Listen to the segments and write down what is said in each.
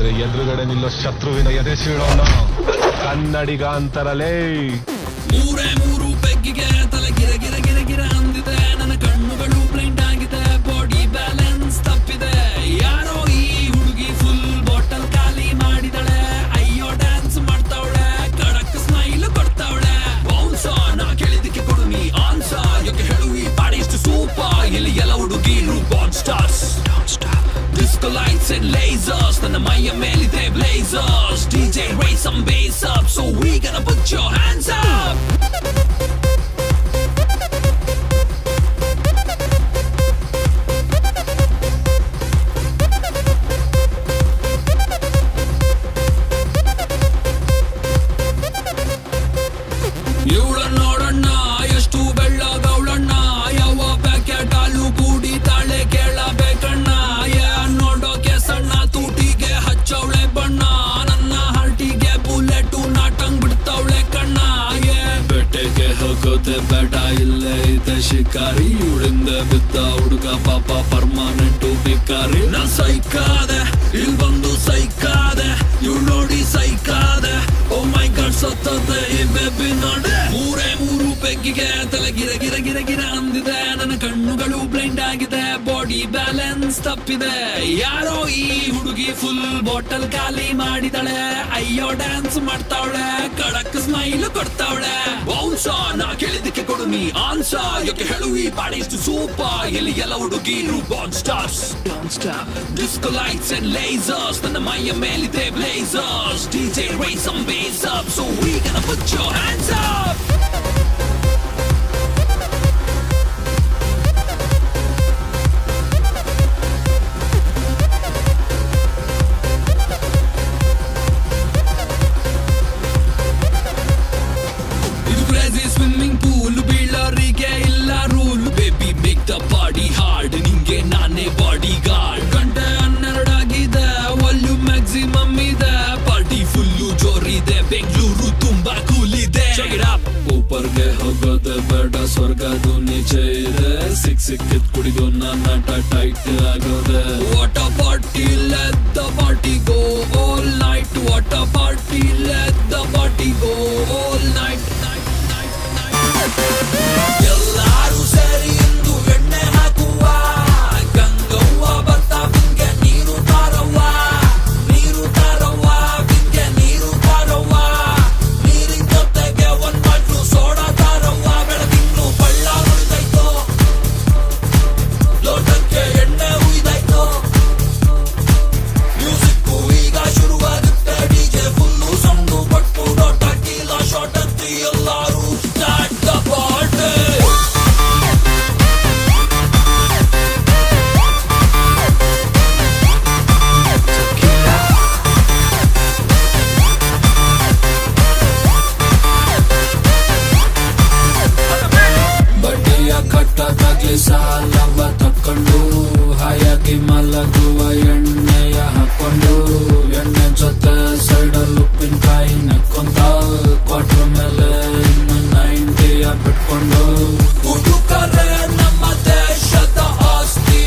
ಆದ್ರೆ ಎದುರುಗಡೆ ನಿಲ್ಲೋ ಶತ್ರುವಿನ ಎದೆ ಸೀಳೋಣ ಕನ್ನಡಿಗ ಅಂತಾರಲೇ. ಮೂರೇ ಮೂರು ಬೆಗ್ಗಿಗೆ ತಲೆ ಗಿರ ಗಿರ ಗಿರ ಗಿರ ಅಂದಿದೆ. ನನ್ನ ಕಣ್ಣುಗಳು ಬ್ಲೈಂಡ್ ಆಗಿದೆ, ಬಾಡಿ ಬ್ಯಾಲೆನ್ಸ್ ತಪ್ಪಿದೆ. ಯಾರೋ ಈ ಹುಡುಗಿ ಫುಲ್ ಬಾಟಲ್ ಖಾಲಿ ಮಾಡಿದಳೆ. ಅಯ್ಯೋ ಡ್ಯಾನ್ಸ್ ಮಾಡ್ತಾವಳೆ, ಕಡಕ್ ಸ್ಮೈಲ್ ಕೊಡ್ತಾವಳೆ. ಬೌನ್ಸ ನಾ ಕೇಳಿದಕ್ಕೆ ಕೊಡು ನೀ ಆನ್ಸರ್. ಯಾಕೆ ಹೇಳು ಈ ಪಾಡಿ ಇಷ್ಟು ಸೂಪರ್. ಇಲ್ಲಿ ಎಲ್ಲ ಹುಡುಗಿರು ಬಾನ್ stars. Disco lights and lasers, ನನ್ನ ಮೈಯ ಮೇಲಿದೆ blazers. DJ raise some bass up, so we gonna put your hands up. ಇವಳ ನೋಡಣ್ಣ ಎಷ್ಟು ಬೆಳ್ಳಗವಳಣ್ಣ. ಯಾವ ಪ್ಯಾಕೆಟ್ ಹಾಲು ಕುಡಿತಾಳೆ ಕೇಳಬೇಕಣ್ಣ. ನೋಡೋಕೆ ಸಣ್ಣ ತೂಟಿಗೆ ಹಚ್ಚವಳೆ ಬಣ್ಣ. ನನ್ನ ಹಾರ್ಟಿಗೆ ಬುಲೆಟು ನಾಟಂಗ್ ಬಿಡ್ತಾವಳೆ ಕಣ್ಣ. ಬೆಟ್ಟೆಗೆ ಹೋಗೋದೆ ಬೇಡ, ಇಲ್ಲೇ ಇದೆ ಶಿಕಾರಿ. ಇವಳಿಂದ ಬಿದ್ದ ಹುಡುಗ ಪಾಪ ಪರ್ಮನೆಂಟು ಭಿಕಾರಿ. ನಾ ಸೈಕಾದೆ, ಇಲ್ ಬಂದು ಸೈಕಾದೆ. ಇವ್ ನೋಡಿ ಸೈಕಾದೆ. ಓ ಮೈ ಗಾಡ್ ಸತ್ತದೆ ಈ ಬೇಬಿ ನೋಡೆ. ಮೂರೇ ಮೂರು ಬೆಗ್ಗಿಗೆ ತಲೆ ಗಿರ ಗಿರ ಗಿರ ಗಿರ ಅಂದಿದೆ. ನನ್ನ ಕಣ್ಣುಗಳು ಬ್ಲೈಂಡ್ ಆಗಿದೆ, ಬಾಡಿ ಬ್ಯಾಲೆನ್ಸ್ ತಪ್ಪಿದೆ. ಯಾರೋ ಈ ಹುಡುಗಿ ಫುಲ್ ಬಾಟಲ್ ಖಾಲಿ ಮಾಡಿದಳೆ. ಅಯ್ಯೋ ಡ್ಯಾನ್ಸ್ ಮಾಡ್ತಾವಳೆ, ಕಡಕ್ ಸ್ಮೈಲ್ ಕೊಡ್ತಾವಳೆ. ಬೌನ್ಸ ನಾ ಕೇಳಿದಕ್ಕೆ ಕೊಡು ನೀ ಆನ್ಸರ್. ಯಾಕೆ ಹೇಳು ಈ ಪಾಡಿ ಇಷ್ಟು ಸೂಪರ್. ಇಲ್ಲಿ ಎಲ್ಲ ಹುಡುಗಿರು ಬಾನ್ stars. Disco lights and lasers, ನನ್ನ ಮೈಯ ಮೇಲಿದೆ blazers. DJ raise some bass up, so we gonna put your hands up. ಇದು crazy swimming pool, ಬೀಳೋರಿಗೆ ಇಲ್ಲ rule. Baby make the party hard, ನಿಂಗೆ ನಾನೇ ಬಾಡಿ ಗಾರ್ಡ್. ಗಂಟೆ 12 ಆಗಿದೆ, ವಾಲ್ಯೂಮ್ ಮ್ಯಾಕ್ಸಿಮಮ್ ಇದೆ. ಪಾರ್ಟಿ ಫುಲ್ಲು ಜೋರಿದೆ, ಬೆಂಗಳೂರು ತುಂಬಾ ಕೂಲ್ ಇದೆ. ಊಪರ್ಗೆ ಹೋಗೋದೆ ಬೇಡ, ಸ್ವರ್ಗದು ನೀಚೆ ಇದೆ. ಸಿಕ್ಕಿದ್ ಕುಡಿದು ನನ್ನ ಟೈಟ್ ಆಗೋದೆ. What a party, let the party go all night. What a party, let the party go all night. ಎಲ್ಲಾರು ಸೇರಿ ಇಂದು ಎಣ್ಣೆ ಹಾಕುವ. ಗಂಗವ್ವ ಬರ್ತಾ ಬಿಂಗೆ ನೀರು ತಾರವ್ವ. ನೀರು ತಾರವ್ವ, ಬಿಂಗೆ ನೀರು ತಾರವ್ವ. ನೀರಿನ ಜೊತೆಗೆ ಒಂದ್ ಬಾಟ್ಲು ಸೋಡಾ ತಾರವ್ವ. ಬೆಳದಿಂಗ್ಳು ಬಳ್ಳ ಉಳಿದೈತೋ, ಲೋಟಕ್ಕೆ ಎಣ್ಣೆ ಉಯ್ದಾಯ್ತೋ. ಮ್ಯೂಸಿಕ್ಕು ಈಗ ಶುರುವಾಗುತ್ತೆ, ಡಿಜೆ ಫುಲ್ಲು ಸೌಂಡು ಪಟ್ಟು ಲೋಟ ಕೀಲ ಶಾಟ್ ಹತ್ತಿ ಎಲ್ಲಾರು ಸ್ಟಾರ್ಟ್ ದ ಪಾರ್ಟಿ. ಬಡ್ಡಿಯ ಕಟ್ಟದಾಗ್ಲಿ ಸಾಲವ ತಕ್ಕೊಂಡು, ಹಾಯಾಗಿ ಮಲಗುವ ಎಣ್ಣೆಯ ಹಾಕೊಂಡು. ಎಣ್ಣೆ ಜೊತೆ ಸೈಡಲ್ಲಿ ಉಪ್ಪಿನಕಾಯಿ ನೆಕ್ಕೊಂತ, ಕ್ವಾರ್ಟರ್ ಮೇಲೆ ಇನ್ನು 90ಯ ಬಿಟ್ಕೊಂಡು. ಹುಡುಕರೆ ನಮ್ಮ ದೇಶದ ಆಸ್ತಿ,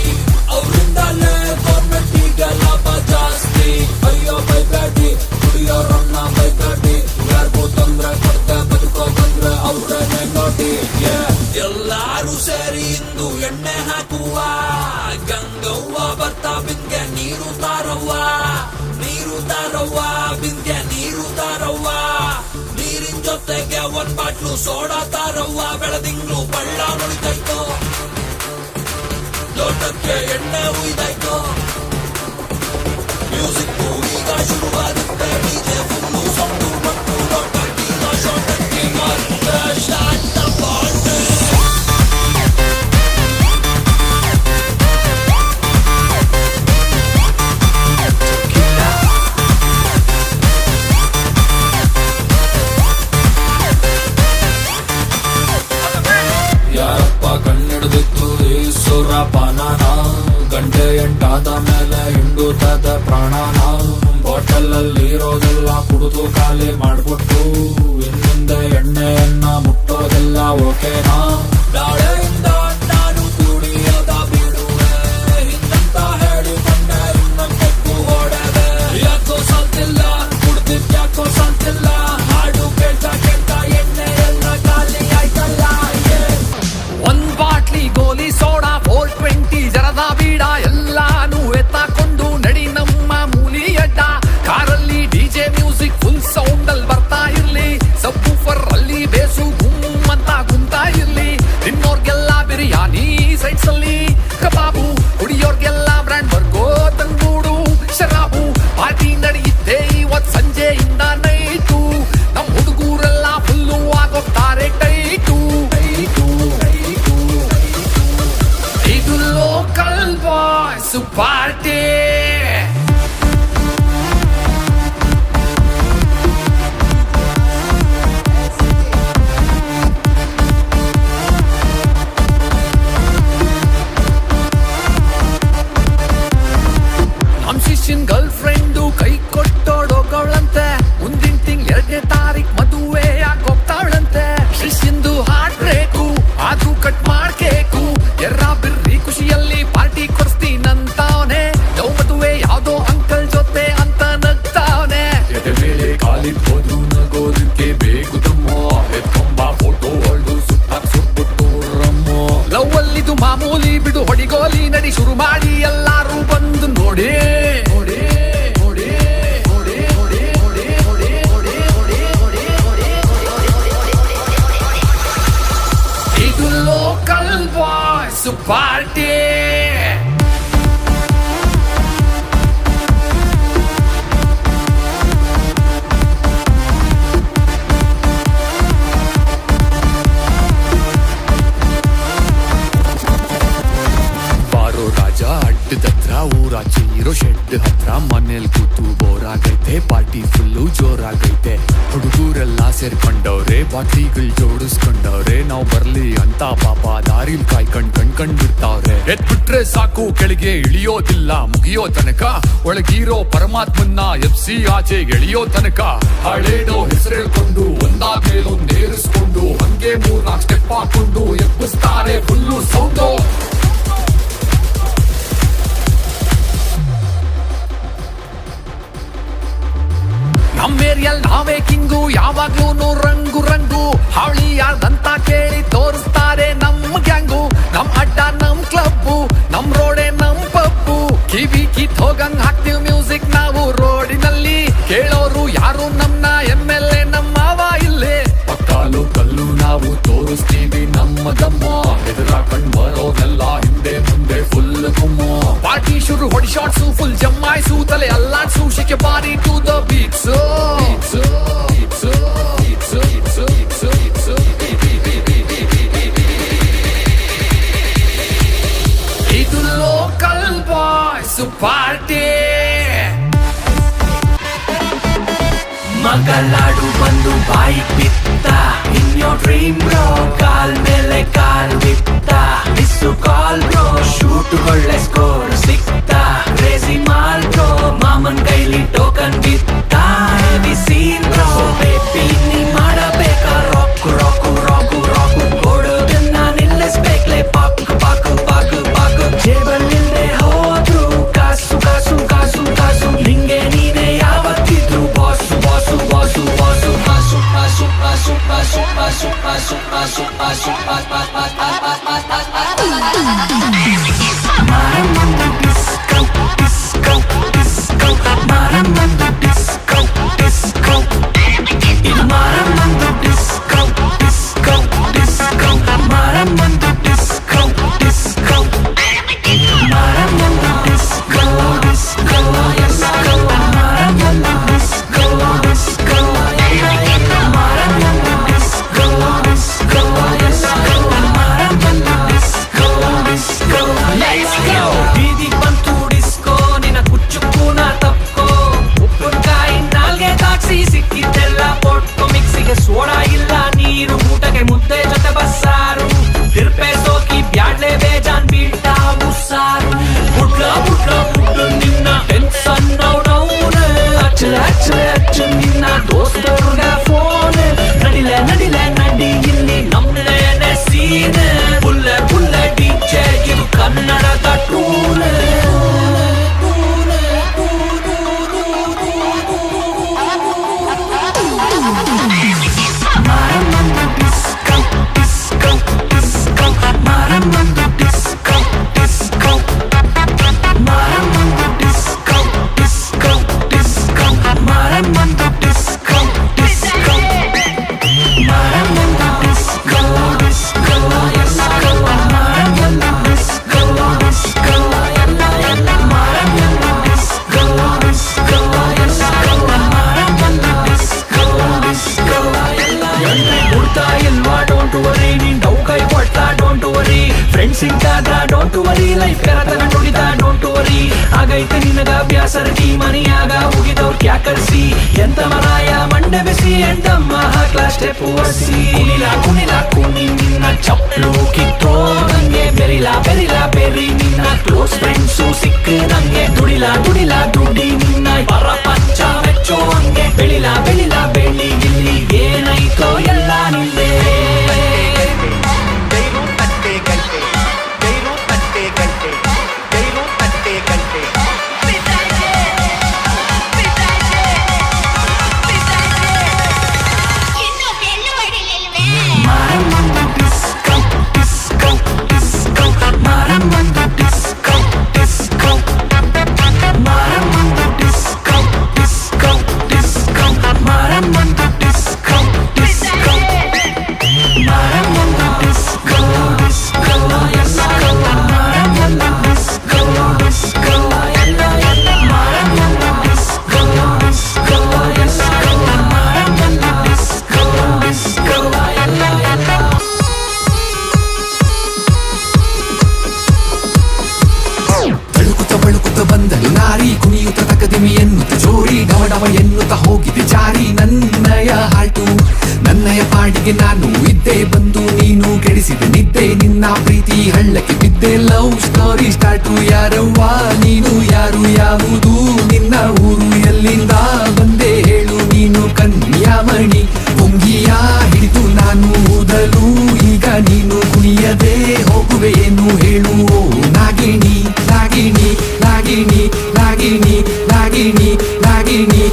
ಅವರಿಂದಲೇ ಗೌರ್ಮೆಂಟಿಗೆ ಲಾಭ ಜಾಸ್ತಿ. ಅಯ್ಯೋ ಬೈಬೇಡಿ, ಕುಡಿಯೋರನ್ನ ಬೈಬೇಡಿ. ಯಾರಿಗೂ ತೊಂದ್ರೆ ಕೊಡ್ತೆ ಬದುಕೋದಂದ್ರೆ ಅವ್ರನ್ನೇ ನೋಡಿ. ಎಲ್ಲಾರು ಸೇರಿ ಇಂದು ಎಣ್ಣೆ ಹಾಕುವ. ಗಂಗವ್ವ ಬರ್ತಾ ಬಿಂಗೆ ನೀರು ತಾರವ್ವ. ನೀರು ತಾರವ್ವ, ಬಿಂಗೆ ನೀರು ತಾರವ್ವ. ನೀರಿನ ಜೊತೆಗೆ ಒಂದ್ ಬಾಟ್ಲು ಸೋಡಾ ತಾರವ್ವ. ಬೆಳದಿಂಗ್ಳು ಬಳ್ಳ ಉಳಿದೈತೋ, ಲೋಟಕ್ಕೆ ಎಣ್ಣೆ ಉಯ್ದಾಯ್ತೋ. ಮ್ಯೂಸಿಕ್ಕು ಈಗ ಶುರುವಾಗುತ್ತೆ, ಡಿಜೆ ಫುಲ್ಲು ಸೌಂಡು ಮತ್ತು ಲೋಟ ಕೀಲ ಶಾಟ್ ಹತ್ತಿ ಮತ್ತೆ ಸ್ಟಾರ್ಟ್ ದ ಪಾರ್ಟಿ. ಯಾರಪ್ಪ ಕಣ್ಣಿಡ್ದಿತ್ತು ಈ ಸುರಪಾನನ. ಗಂಟೆ 8 ಆದ ಮೇಲೆ ಹಿಂಡುತ್ತದೆ ಪ್ರಾಣನ. ಬಾಟಲಲ್ಲಿರೋದೆಲ್ಲ ಕುಡಿದು ಖಾಲಿ ಮಾಡ್ಬಿಟ್ಟು, ಇನ್ನಿಂದ ಎಣ್ಣೆಯನ್ನ ಮುಟ್ಟೋದೆಲ್ಲ ಓಕೆನಾ. ನಾಳೆಯಿಂದ ನಾನು ಕುಡಿಯೋದ ಬಿಡುವೆ, ಹಿಂಗಂತ ಹೇಳಿಕೊಂಡೆ ಇನ್ನೊಂದು ಹೊಡೆದೆ. ಯಾಕೋ ಪಾರ್ಟಿ ನಡೆಯುತ್ತೆ ಇವತ್ ಸಂಜೆಯಿಂದ ನೈಟು ನಮ್ ಹುಡುಗರೆಲ್ಲ ಫುಲ್ಲು ಆಗೋಗ್ತಾರೆ ಟೈಟು ಇದು ಲೋಕಲ್ ಬಾಯ್ಸ್ ಪಾರ್ಟಿ ಶಿಷ್ಯನ್ ಗರ್ಲ್ ಫ್ರೆಂಡು ಕೈ ಕೊಟ್ಟೋಡೋಗಳಂತೆ ಮುಂದಿನ ತಿಂಗ್ 2ನೇ ತಾರೀಖ್ ಮದುವೆ ಆಗೋಗ್ತಾಳಂತೆ ಶಿಷ್ಯಂದು ಹಾರ್ಟ್ ಬ್ರೇಕು ಆದ್ರೂ ಕಟ್ ಮಾಡ್ಬೇಕು ಎರ್ರ ಬಿರ್ರಿ ಖುಷಿಯಲ್ಲಿ ಪಾರ್ಟಿ ಕೊಡಿಸ್ತೀನಂತಾವನೆ ಲವ್ ಮದುವೆ ಯಾವ್ದೋ ಅಂಕಲ್ ಜೊತೆ ಅಂತ ನಗ್ತಾವನೆ ಎದೆ ಮೇಲೆ ಕಾಲಿಡ್ಬೋದು ನಗೋದಕ್ಕೆ ಬೇಕು ತಮ್ಮೋ ಎತ್ಕೊಂಬ ಫೋಟೋ ಹೊಳ್ದು ಸುಟ್ಬಿಟ್ಟು ರಮ್ಮೋ ಲವ್ ಅಲ್ಲಿದು ಮಾಮೂಲಿ ಬಿಡು ಹೊಡಿಗೋಲಿ ನಡಿ ಶುರು ಮಾಡಿ ಎಲ್ಲಾರು ಬಂದು ನೋಡಿ ಇದು ಲೋಕಲ್ ಬಾಯ್ಸ್ ಪಾರ್ಟಿ ಅಡ್ಡದತ್ರ ಊರಾಚೆ ಇರೋ ಶೆಡ್ ಹತ್ರ ಮನೇಲಿ ಕೂತು ಬೋರ್ ಆಗೈತೆ ಪಾರ್ಟಿ ಫುಲ್ಲು ಜೋರಾಗೈತೆ ಹುಡುಗರೆಲ್ಲ ಸೇರ್ಕೊಂಡವ್ರೆ ಬಾಟ್ಲಿಗಳು ಜೋಡಿಸ್ಕೊಂಡವ್ರೆ ನಾವ್ ಬರ್ಲಿ ಅಂತ ಪಾಪ ದಾರಿಲ್ ಕಣ್ಕಂಡ್ ಬಿಡ್ತಾವ್ರೆ ಎದ್ಬಿಟ್ರೆ ಸಾಕು ಕೆಳಗೆ ಇಳಿಯೋದಿಲ್ಲ ಮುಗಿಯೋ ತನಕ ಒಳಗಿರೋ ಪರಮಾತ್ಮನ್ನ ಎಪ್ಸಿ ಆಚೆಗೆ ಎಳಿಯೋ ತನಕ ಹಳೇಡೋ ಹೆಸರೇಳ್ಕೊಂಡು ಒಂದಾದ್ಮೇಲೊಂದೇರಿಸ್ಕೊಂಡು ಹಂಗೆ 3-4 ಸ್ಟೆಪ್ ಹಾಕೊಂಡು ಎಬ್ಬಿಸ್ತಾರೆ ಫುಲ್ಲು ಸೌಂಡು ನಮ್ಮೇರಿಯಲ್ ನಾವೇ ಕಿಂಗು ಯಾವಾಗ್ಲೂ ರಂಗು ಹಾವಳಿ ಯಾರ್ದಂತ ಕೇಳಿ ತೋರಿಸ್ತಾರೆ ನಮ್ ಗ್ಯಾಂಗು ನಮ್ ಅಡ್ಡ ನಮ್ ಕ್ಲಬ್ಬು ನಮ್ ರೋಡೆ ನಮ್ ಪಬ್ಬು ಕಿವಿ ಕಿತ್ ಹೋಗಂಗ್ ಹಾಕ್ತಿವ್ ಮ್ಯೂಸಿಕ್ ನಾವು ರೋಡಿನಲ್ಲಿ ಕೇಳೋರು ಯಾರು ನಮ್ನ MLA ನಮ್ಮ ಮಾವ ಇಲ್ಲೇ ಪಕ್ಕಾಲು ಕಲ್ಲು ನಾವು ತೋರಿಸ್ತೀವಿ ನಮ್ಮ ದಮ್ಮೋ ಎದುರಾಕಂಡ್ ಬರೋದೆಲ್ಲ ಹಿಂದೆ ಮುಂದೆ ಫುಲ್ ಗುಮ್ಮೋ ಪಾರ್ಟಿ ಶುರು ಹೊಡಿ ಶಾಟ್ಸು ಫುಲ್ ಜಮ್ಮಾಯ್ಸು ತಲೆ ಅಲ್ಲಾಡ್ಸು ಶಿಕೆ ಬಾರಿ ಟು ದ ಬೀಟ್ಸ್ ಇದು ಲೋಕಲ್ ಬಾಯ್ಸ್ ಪಾರ್ಟಿ ಮಗಲಾಡು ಬಂದು ಬಾಯಿ ಬಿತ್ತ in your dream bro call ಮೇಲೆ ಕಾಲ್ ಬಿತ್ತ ಮಿಸ್ಸು ಕಾಲ್ ಬ್ರೋ ಶೂಟುಗೊಳ್ಳೆ ಸ್ಕೋರ್ ಸಿಕ್ತ ರೇಸಿ ಮಾಲ್ ಬ್ರೋ ಮಾಮನ್ ಕೈಲಿ ಟೋಕನ್ ಬಿತ್ತ ಹೆವಿ ಸೀನ್ ಬ್ರೋ ಬೇಬಿ ನೀ ಮಾಡಬೇಕಾ ರಾಕು ರಾಕು ರಾಕು ರಾಕು ಕೊಡೋದನ್ನ ನಿಲ್ಲಿಸ್ಬೇಕ್ಲೆ ಪಾಕು ಪಾಕು ಪಾಕು ಪಾಕು ಜೇಬಲ್ಲಿಲ್ದೆ ಹೋದ್ರು ಕಾಸು ಕಾಸು ಕಾಸು ಕಾಸು ನಿಂಗೆ ನೀನೆ ಯಾವತ್ತಿದ್ರು boss boss boss boss boss boss boss boss boss boss boss boss boss ಸರಟಿ ಮನೆಯಾಗ ಉಗಿದವ್ರ ಕ್ಯಾಕರಿಸಿ ಎಂತ ಮರಾಯ ಮಂಡೆ ಬೆಸಿ ಎಂಟಮ್ಮ ಹಾಕ್ಲಾ ಸ್ಟೆಪ್ ಒಸಿ ಕುಣಿಲ ಕುಣಿ ನಿನ್ನ ಚಪ್ಪಲು ಕಿತ್ತೋ ನಂಗೆ ಬೆರಿಲಾ ಬೆರಿ ನಿನ್ನ ಕ್ಲೋಸ್ ಫ್ರೆಂಡ್ಸು ಸಿಕ್ಕ ನಂಗೆ ದುಡಿಲಾ ದುಡಿ ನಿನ್ನ ಪ್ರಪಂಚ ಮೆಚ್ಚೋ ಹಂಗೆ ಬೆಳಿಲಾ ಬೆಳಿ ಗಿಲ್ಲಿ ಏನಾಯ್ತೋ ಎಲ್ಲ ನಿಂದೆ ಬಂದಳು ನಾರಿ ಕುಣಿಯುತ್ತ ತಕದಿಮಿ ಎನ್ನುತ್ತ ಜೋಡಿ ಡವ ಎನ್ನುತ್ತ ಹೋಗಿದೆ ಜಾರಿ ನನ್ನಯ ಹಾಟು ನನ್ನಯ ಪಾಡಿಗೆ ನಾನು ಇದ್ದೆ ಬಂದು ನೀನು ಕೆಡಿಸಿದೆ ನಿದ್ದೆ ನಿನ್ನ ಪ್ರೀತಿ ಹಳ್ಳಕ್ಕೆ ಬಿದ್ದೆ ಲವ್ ಸ್ಟೋರಿ ಸ್ಟಾರ್ಟು ಯಾರವ್ವ ನೀನು ಯಾರು ಯಾವುದು ನಿನ್ನ ಊರು ಎಲ್ಲಿಂದ ಬಂದೆ ಹೇಳು ನೀನು ಕನ್ಯಾಮಣಿ ಪುಂಗಿಯ ಹಿಡಿದು ನಾನು ಊದಲು ಈಗ ನೀನು ಕುಣಿಯದೆ ಹೋಗುವೆ ಏನು ಹೇಳು ನಾಗಿಣಿ ನಾಗಿಣಿ ನಾಗಿಣಿ ನಾಗಿಣಿ ನಾಗಿಣಿ ನಾಗಿಣಿ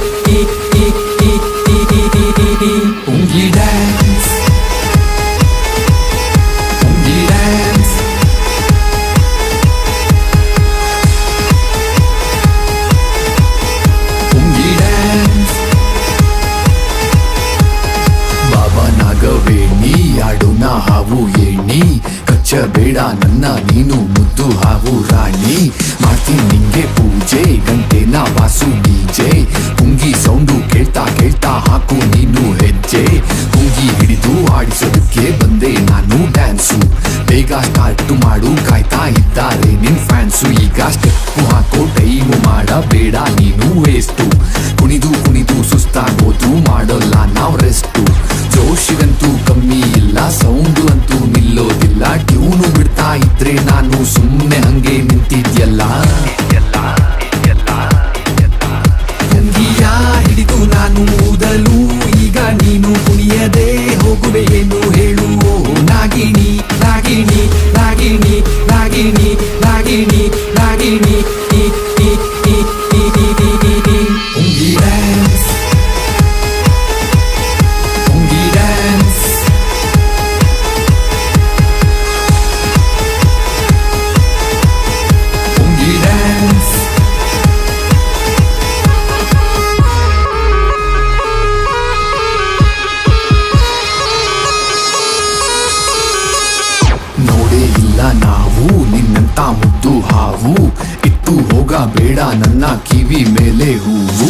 ಪುಂಗಿ ಡ್ಯಾನ್ಸ್ ಪುಂಗಿ ಡ್ಯಾನ್ಸ್ ಪುಂಗಿ ಡ್ಯಾನ್ಸ್ ಬಾಬಾ ನಾಗವೇಣಿ ಆಡೋಣ ಹಾವು ಏಣಿ ಕಚ್ಚಬೇಡ ನನ್ನ ನೀನು ಮುದ್ದು ಹಾವು ರಾಣಿ ಮಾಡ್ತೀನಿ ನಿಂಗೆ ಪೂಜೆ ಗಂಟೆನ ವಾಸು ಡಿಜೆ ಪುಂಗಿ ಸೌಂಡು ಕೇಳ್ತಾ ಹಾಕು ನೀನು ಹೆಜ್ಜೆ ಪುಂಗಿ ಹಿಡಿದು ಆಡಿಸೋದಕ್ಕೆ ಬಂದೆ ನಾನು ಡ್ಯಾನ್ಸು ಬೇಗ ಸ್ಟಾರ್ಟ್ ಮಾಡು ಕಾಯ್ತಾ ಇದ್ದಾರೆ ನಿನ್ ಫ್ಯಾನ್ಸು ಈಗ ಸ್ಟೆಪ್ಪು ಹಾಕೋ ಟೈಮು ಮಾಡಬೇಡ ನೀನು ವೇಸ್ಟು ಕುಣಿದು ಸುಸ್ತಾಗೋದು ಮಾಡೋಲ್ಲ ನಾವು ರೆಸ್ಟು ಜೋಶಿಗಂತೂ ಕಮ್ಮಿ ಇಲ್ಲ ಸೌಂಡು ಅಂತೂ ನಿಲ್ಲೋದಿಲ್ಲ ಟ್ಯೂನು ಬಿಡ್ತಾ ಇದ್ರೆ ನಾನು ಸುಮ್ಮನೆ ಹಂಗೆ ನಿಂತಿದ್ಯಲ್ಲ ಪುಂಗಿಯ ಹಿಡಿದು ನಾನು ಊದಲು ಈಗ ನೀನು ಕುಣಿಯದೆ ಹೋಗುವೆ ಏನು ಹೇಳು ನಾಗಿಣಿ ನಾಗಿಣಿ ನಾಗಿಣಿ ನಾಗಿಣಿ ನಾಗಿಣಿ ನಾಗಿಣಿ ಪುಂಗಿ ಡ್ಯಾನ್ಸ್ ಪುಂಗಿ ಡ್ಯಾನ್ಸ್ ಪುಂಗಿ ಡ್ಯಾನ್ಸ್ ನೋಡೇ ಇಲ್ಲ ನಾವು ನಿನ್ನಂತ ಮುದ್ದು ಹಾವು ಇಟ್ಟು ಹೋಗಬೇಡ ನನ್ನ ಕಿವಿ ಮೇಲೆ ಹೂವು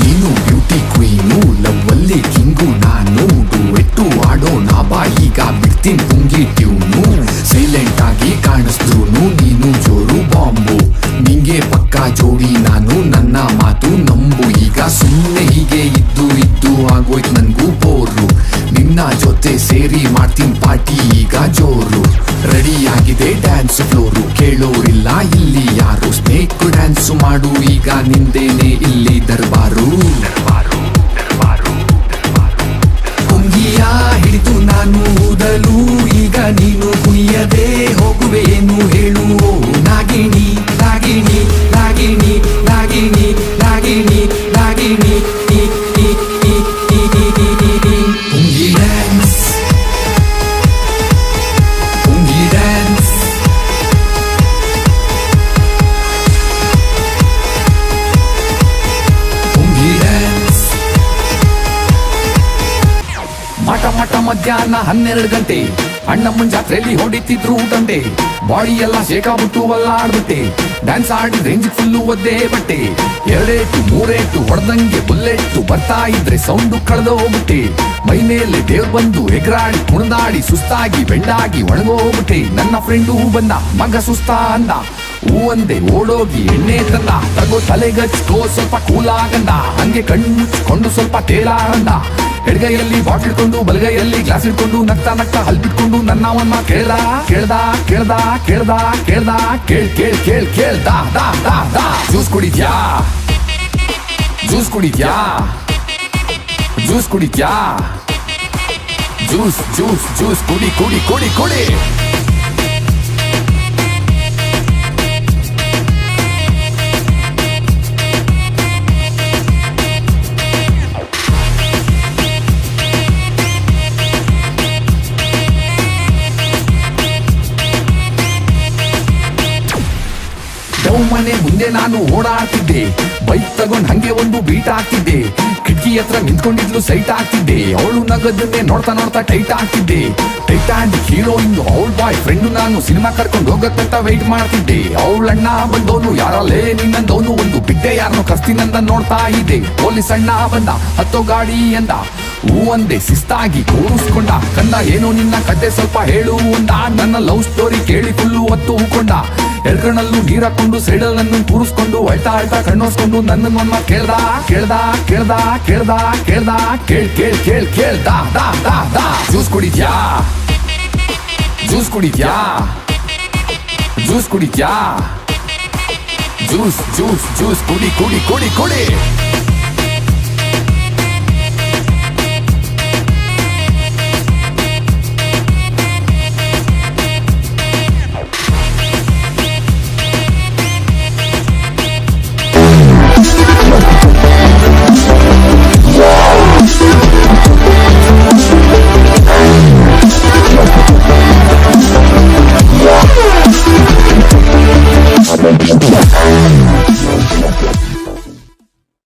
ನೀನು ಬ್ಯೂಟಿ ಕ್ವೀನು ಲವ್ವಲ್ಲಿ ಕಿಂಗು ನಾನು ಡುವೆಟ್ಟು ಆಡೋಣ ಬಾ ಈಗ ಬಿಡ್ತೀನಿ ಪುಂಗಿ ಟ್ಯೂನು ಸೈಲೆಂಟ್ ಆಗಿ ಕಾಣಿಸ್ದ್ರು ನೀನು ಜೋರು ಬಾಂಬು ನಿಂಗೆ ಪಕ್ಕ ಜೋಡಿ ನಾನು ನನ್ನ ಮಾತು ನಂಬು ಈಗ ಸುಮ್ಮನೆ ಹೀಗೆ ಇದ್ದು ಆಗೋಯ್ತು ನನ್ಗೂ ಬೋರು ನಿನ್ನ ಜೊತೆ ಸೇರಿ ಮಾಡ್ತೀನಿ ಪಾರ್ಟಿ ಈಗ ಜೋರು ರೆಡಿ ಆಗಿದೆ ಡ್ಯಾನ್ಸ್ ಫ್ಲೋರು ಕೇಳೋರಿಲ್ಲ ಇಲ್ಲಿ ಯಾರು ಸ್ನೇಕ್ ಡ್ಯಾನ್ಸ್ ಮಾಡು ಈಗ ನಿಂದೇನೆ ಇಲ್ಲಿ ದರ್ಬಾರು ಪುಂಗಿಯ ಹಿಡಿದು ನಾನು ಊದಲು ಈಗ ನೀನು ಕುಣಿಯದೆ ಹೋಗುವೆ ಏನು ಹೇಳು ನಾಗಿಣಿ ನಾಗಿಣಿ ನಾಗಿಣಿ ನಾಗಿಣಿ ನಾಗಿಣಿ ನಾಗಿಣಿ ಪುಂಗಿ ಡ್ಯಾನ್ಸ್ ಪುಂಗಿ ಡ್ಯಾನ್ಸ್ ಪುಂಗಿ ಡ್ಯಾನ್ಸ್ ಮಠ ಮಧ್ಯಾಹ್ನ 12 ಗಂಟೆ ಅಣ್ಣಮ್ಮನ್ ಜಾತ್ರೆಯಲ್ಲಿ ಹೊಡಿತಿದ್ರು ದಂಡೆ ಬಾಡಿ ಎಲ್ಲ ಶೇಕಾಬಿಟ್ಟು ಅಲ್ಲಾಡ್ಬಿಟ್ಟೆ ಡ್ಯಾನ್ಸ್ ಆಡಿ ರೇಂಜ್ ಫುಲ್ಲು ಒದ್ದೆ ಬಟ್ಟೆ 2 ಏಟು 3 ಏಟು ಹೊಡೆದಂಗೆ ಬುಲ್ಲೆಟ್ಟು ಬರ್ತಾ ಇದ್ರೆ ಸೌಂಡು ಕಳೆದು ಹೋಗ್ಬಿಟ್ಟೆ ಮೈ ಮೇಲೆ ದೇವ್ರು ಬಂದು ಎಗರಾಡಿ ಕುಣಿದಾಡಿ ಸುಸ್ತಾಗಿ ಬೆಂಡಾಗಿ ಒಣಗೋಗ್ಬಿಟ್ಟೆ ನನ್ನ ಫ್ರೆಂಡು ಬಂದ ಮಗ ಸುಸ್ತಾ ಅಂದ ಹೂ ಅಂದೆ ಓಡೋಗಿ ಎಣ್ಣೆ ತಂದ, ತಗೋ ತಲೆಗಚ್ಕೋ ಸ್ವಲ್ಪ ಕೂಲಾಗಂದ, ಹಂಗೆ ಕಣ್ಣು ಮುಚ್ಕೊಂಡು ಸ್ವಲ್ಪ ತೇಲಾರಂದ. ಎಡಗೈಯಲ್ಲಿ ಬಾಟ್ಲ್ ಇಟ್ಕೊಂಡು ಬಲಗೈಯಲ್ಲಿ ಗ್ಲಾಸ್ ಇಟ್ಕೊಂಡು ನಗ್ತಾ ನಗ್ತಾ ಹಲ್ ಬಿಟ್ಕೊಂಡು ನನ್ನವನ್ನ ಕೇಳ್ದ ಕೇಳ್ದ ಕೇಳ್ದ ಕೇಳ್ದ ಕೇಳ್ದ ಕೇಳ್ ಕೇಳ್ ಕೇಳ್ ಕೇಳ್ದ ದಾ ದಾ ದಾ ಜ್ಯೂಸ್ ಕುಡಿದ್ಯಾ ಜ್ಯೂಸ್ ಕುಡಿದ್ಯಾ ಜ್ಯೂಸ್ ಕುಡಿದ್ಯಾ ಜ್ಯೂಸ್ ಜ್ಯೂಸ್ ಜ್ಯೂಸ್ ಕುಡಿ ಕುಡಿ ಕುಡಿ ಕುಡಿ. ಮನೆ ಮುಂದೆ ನಾನು ಓಡಾಡ್ತಿದ್ದೆ, ಬೈಕ್ ತಗೊಂಡ್ ಹಂಗೆ ಒಂದು ಬೀಟ್ ಹಾಕ್ತಿದ್ದೆ, ಕಿಟಕಿ ಹತ್ರ ನಿಂತ್ಕೊಂಡಿದ್ಲು ಸೈಟ್ ಹಾಕ್ತಿದ್ದೆ, ಅವಳು ನಗದನ್ನೇ ನೋಡ್ತಾ ನೋಡ್ತಾ ಟೈಟ್ ಹಾಕ್ತಿದ್ದೆ. ಟೈಟಾನಿಕ್ ಹೀರೋಯಿನ್ ಅವಳ ಬಾಯ್ ಫ್ರೆಂಡ್ ನಾನು ಸಿನಿಮಾ ಕರ್ಕೊಂಡು ಹೋಗಕ್ಕಂತ ವೆಯ್ಟ್ ಮಾಡ್ತಿದ್ದೆ. ಅವಳಣ್ಣ ಬಂದವನು ಯಾರಲ್ಲೇ ನಿನ್ನಂದವನು ಒಂದು ಬಿಟ್ಟೆ ಯಾರನ್ನು ಕಸ್ತಿನಂದ ನೋಡ್ತಾ ಇದ್ದೆ. ಪೊಲೀಸ್ ಅಣ್ಣ ಬಂದ ಹತ್ತೋ ಗಾಡಿ ಎಂದ, ಹೂ ಅಂದೆ ಶಿಸ್ತಾಗಿ ಕೂರಿಸ್ಕೊಂಡ, ಕಂದ ಏನೋ ನಿನ್ನ ಕತೆ ಸ್ವಲ್ಪ ಹೇಳು ಅಂದ. ನನ್ನ ಲವ್ ಸ್ಟೋರಿ ಕೇಳಿ ಫುಲ್ಲು ಹೊತ್ತು ಹೂಕೊಂಡ, ಎಳ್ಕಣ್ಣಲ್ಲೂ ನೀರ್ ಹಾಕೊಂಡು ಸೈಡಲ್ ನನ್ನ ಕೂರಿಸ್ಕೊಂಡು ಅಳ್ತಾ ಅಳ್ತಾ ಕಣ್ಣೋಸ್ಕೊಂಡು ನನ್ನ ಕೇಳ್ದ ಕೇಳ್ದ ಕೇಳ್ದ ಕೇಳ್ದ ಕೇಳ್ದ ಕೇಳ್ ಕೇಳ್ ಕೇಳ್ ಕೇಳ್ದ ದಾ ದಾ ದಾ ಜ್ಯೂಸ್ ಕುಡಿದ್ಯಾ ಜ್ಯೂಸ್ ಕುಡಿದ್ಯಾ ಜ್ಯೂಸ್ ಕುಡಿದ್ಯಾ ಜ್ಯೂಸ್ ಜ್ಯೂಸ್ ಜ್ಯೂಸ್ ಕುಡಿ ಕುಡಿ ಕುಡಿ ಕುಡಿ.